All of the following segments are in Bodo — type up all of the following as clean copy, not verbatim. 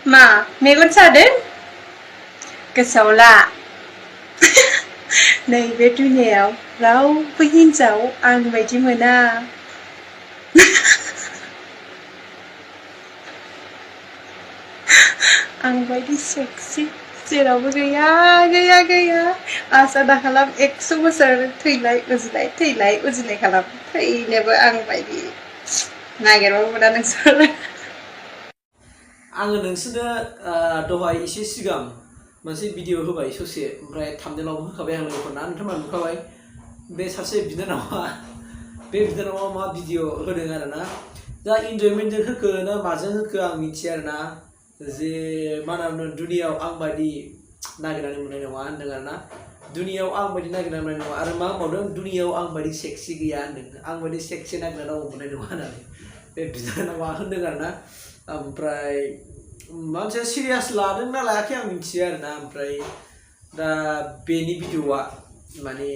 मा मेगन सादों गोसोआव ला नैबे दुनियायाव रावबो हिनजाव आं बायदि मोना आं बायदि सेक्सि जेरावबो गैया गैया गैया आसा दाखालाम 100 बोसोर थैलाय उजिनाय खालाम थैनोबो आं बायदि नागिरबाबो मोना नोंसोर आङो नोंसोरनो दहाय एसे सिगां मोनसे भिडिअ होबाय ससे ओमफ्राय थाम्बनेलावबो होखाबाय आं लोगोफोरना नोंथांमोना नुखाबाय बे सासे बिनानावा मा भिडिअ होदों आरोना दा इन्जयमेन्टजों होखो ना माजों होखो आं मिथिया आरोना जे मा होनो दुनियाव आं बायदि नागिरनानै मोननाय नङा होनदों आरोना दुनियाव आं बायदि नागिरनानै मोननाय नङा आरो मा होनबावदों दुनियाव आं बायदि सेक्सि गैया होनदों आं बायदि सेक्सि नागिरना रावबो मोननाय नङा होननानै बे बिनानावा होनदों आरोना ओमफ्राय मानसिया सिरियास लादों ना लायाखै आं मिथिया आरोना ओमफ्राय दा बेनि भिडिअआ माने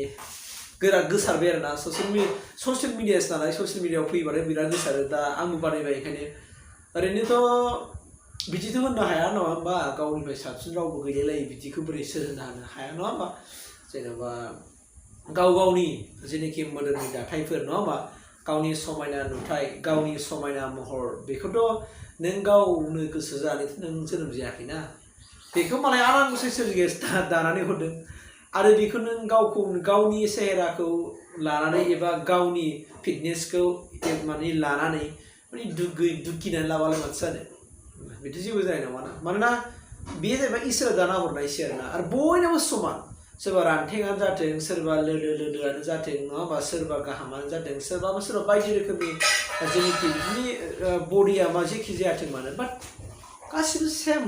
बिराद गोसारबाय आरोना ससियेल मिडियासो नालाय ससियेल मिडियायाव फैबाथाय बिराद गोसारो दा आंबो बानायबाय ओंखायनो ओरैनोथ' बिदिथ' होननो हाया नङा होमबा गावनिफ्राय साबसिन रावबो गैलायलायै बिदिखौ बोरै सोर होनो हाया नङा होमबा जेनेबा गावनि जेनाखि मोदोमनि दाथायफोर नङा होमबा गावनि समायना नुथाय गावनि समायना महर बेखौथ' नों गावनो गोसो जानानैथ' नों जोनोम जायाखैना बेखौ मालाय आनान गसाइ सोरजिगिरिया दानानै हरदों आरो बेखौ नों गावनि सेहेराखौ लानानै एबा गावनि फिटनेसखौ माने लानानै माने दुगिनानै लाबालाय माथो जानो बिदि जेबो जानाय नङाना मानोना बे जाहैबाय इसोरा दाना हरनायसो आरोना आरो बयनाबो समान सोरबा रानथेङानो जाथों सोरबा लोदोआनो जाथों नङा होमबा सोरबा गाहामानो जाथों सोरबा बायदि रोखोमनि जेनाखि बिनि बडिया मा जेखि जायाथों मानो बाट गासिबो सेम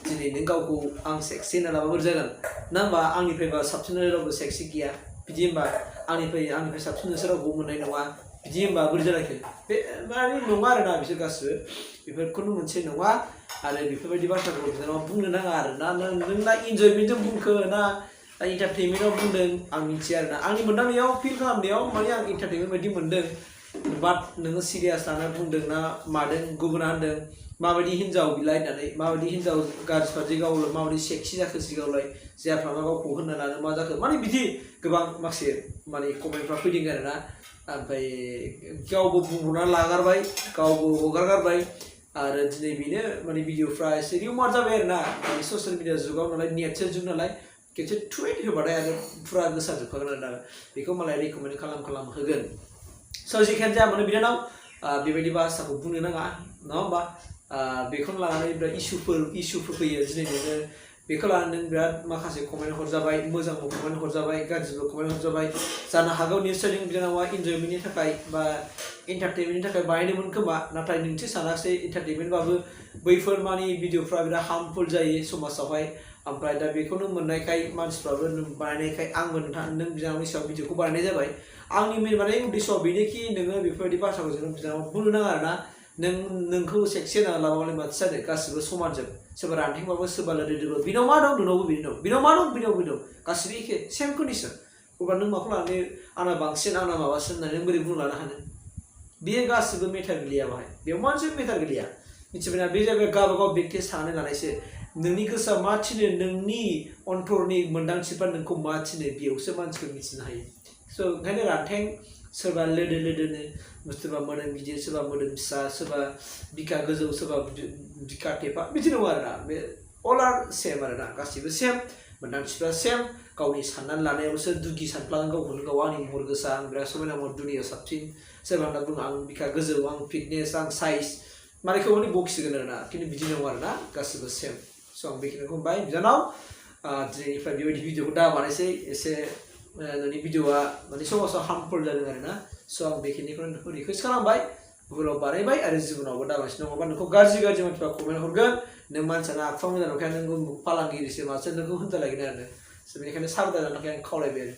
दिनै नों गावखौ आं सेक्सि होनना लाबा बोरै जागोन ना होमबा आंनिफ्रायबा साबसिन रावबो सेक्सि गैया बिदि होमबा आंनिफ्राय साबसिन नोंसोर रावबो मोननाय नङा बिदि होमबा बोरै जालायखो बे माने नङा आरोना बिसोर गासिबो बेफोरखौनो मोनसे नङा आरो बेफोरबायदि बाथ्राखौ बिनानावा बुंनो नाङा आरोना नों ना इन्जयमेन्टजों बुंखो ना इन्टारटेनमेन्टआव बुंदों आं मिथिया आरोना आंनि मोनदांनायाव फिल खालामनायाव माने आं इन्टारटेनमेन्ट बायदि मोनदों बाट नोङो सिरियास लाना बुंदों ना मादों गुबुना होनदों माबायदि हिन्जाव बिलाय होननानै माबायदि हिन्जाव गाज्रिफ्रादि गावलाय माबायदि सेक्सि जाखो सिगावलाय जायफ्राबा गावखौ होनना लानो मा जाखो माने बिदि गोबां माखासे माने कमेन्टफ्रा फैदों आरोना ओमफ्राय गावबो बुंहरना लागारबाय गावबो हगारगारबाय आरो दिनै बेनो माने भिडिअफ्रा एसे रिउमार जाबाय आरोना माने ससियेल मिडिया जुगाव नालाय नेटसो जुग नालाय खेबसे टुइट होबाथाय आरो फुरा गोसारजोबखागोन आरोना बेखौ मालाय रेकमेन्ड खालाम होगोन स' जिखियानो जाया मानो बिनानाव बेबायदि बाथ्राखौ बुंनो नाङा नङा होमबा बेखौनो लानानै बिराद इसुफोर फैयो दिनै नोङो बेखौ लानानै नों बिराद माखासे कमेन्ट हरजाबाय मोजांबो कमेन्ट हरजाबाय गाज्रिबो कमेन्ट हरजाबाय जानो हागौ निश्चय नों बिनानावा इन्जयमेन्टनि थाखाय बा एन्टारटेनमेन्टनि थाखाय बानायदोंमोन खोमा नाथाय नोंसो सानासै एन्टारटेनमेन्टबाबो बैफोर माने भिडिअफ्रा बिराद हार्मफुल जायो समाजावहाय ओमफ्राय दा बेखौनो मोननायखाय मानसिफ्राबो बानायनायखाय आंबो नों बिनानावनि सायाव भिडिअखौ बानायनाय जाबाय आंनि मेन माने उद्देश्यआ बेनोखि नोङो बेफोरबायदि बाथ्राखौ जों बिनानाव बुंनो नाङा आरोना नोंखौ सेक्सि होनना लाबालाय माथो जादों गासिबो समानजोब सोरबा रानथेंबाबो सोरबा लोदोबो बिनाव मा दं नोंनावबो बिनाव मा दं बिनाव गासिबो एखे सेम कन्डिसन अब्ला नों माखौ लानानै आंना बांसिन आंना माबासिन होननानै नों बोरै बुंनो लानो हानो बेयो गासिबो मेटार गोलैया बाहाय बेयाव मोनसे मेटार गोलैया मिथिबायना बे जाबाय गावबागाव बेक्टिस थानानै लानायसो नोंनि गोसोआ मा थिनो नोंनि अन्तरनि मोन्दांथिफ्रा नोंखौ मा थिनो बेयावसो मानसिखौ मिथिनो हायो स' ओंखायनो रानथें सोरबा लोदोनो सोरबा मोदोम गिदिर सोरबा मोदोम फिसा सोरबा बिखा गोजौ सोरबा बिखा थेफा बिदि नङा आरोना बे अल आर सेम आरोना गासिबो सेम मोन्दांथिफ्रा सेम गावनि साननानै लानायावसो दुगि सानफ्लाङो गावखौनो गाव आंनि महर गोसा आं बिराद समायना महर दुनियाव साबसिन सोरबा होनना बुङो आं बिखा गोजौ आं फिटनेस आं साइज मारैखौ माने बखिसिगोन आरोना खिन्थु बिदि नङा आरोना गासिबो सेम स' आं बेखिनिखौ बुंबाय बिनानाव दिनैनिफ्राय बेबायदि भिडिअखौ दा बानायसै एसे नोंनि भिडिअआ माने समाजाव हार्मफुल जादों आरोना स' आं बेखिनिखौनो नोंखौ रिकुवेस्ट खालामबाय गुगोलाव बानायबाय आरो जिबनावबो दाबासिनो नङाबा नोंखौ गाज्रि मानसिफ्रा कमेन्ट हरगोन नों मानसियानो आखुवा मोजां नंखाया नों फालांगिरिसो मासो नोंखौ होनजालायगोन आरो स' बेनिखायनो साबधान जानो थाखाय आं खावलायबाय आरो